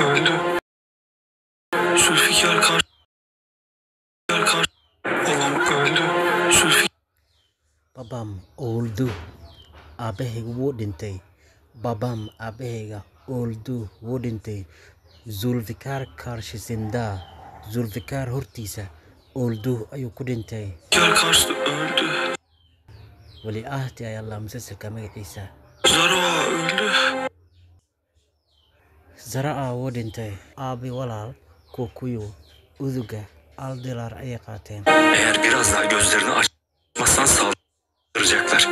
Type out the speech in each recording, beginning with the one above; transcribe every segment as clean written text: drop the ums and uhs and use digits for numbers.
öldü. Zülfikar babam öldü. Babam öldü. Aabahayga wuu dhintay. Babam aabahayga öldü wuu dhintay. Zulfikar karşısında, Zulfikar hortiisa öldü ayuu ku dhintay. Zulfikar karşısında öldü. Waliahti ayaa la musalsalka magaciisa. Zara öldü. Zara'a wuu dhintay. Aabi walaal Kukuyu uduga aldilar ayay qaateen. Eğer biraz daha gözlerini açmazsan saldıracaklar.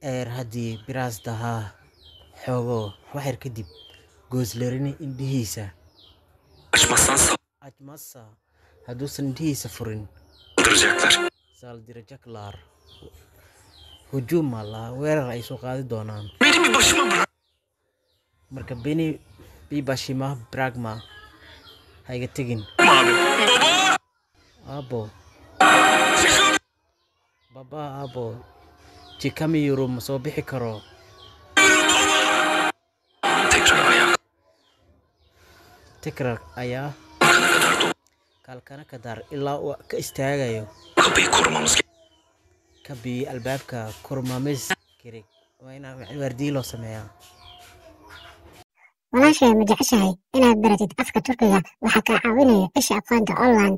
Eğer haddii biraz daha xoogo waxyar kadib gooslerini indhihiisa açmazsa hadduusan indhihiisa furin saldıracaklar. Hujuum alla weerar ay soo qaadi doonaan. Beni bir başıma bırak. Marka beni bir başıma bırakma. Hayga tegin. Abi. Baba. Abo. Çıkın. Baba abo. Çıkamıyorum ma soo bixi karo. Tekrar ayağa kalkana kadar ilaa uu ka istaagayo. Kapıyı korumamız gerek. Kapıyı albaabka korumamız gerek. Waa in waardiye loo sameeyaa. walaashay ma jeceshahay inaad baratid afka Turkiga? Waxaa kaa caawinaya Isha Aqoonta Online.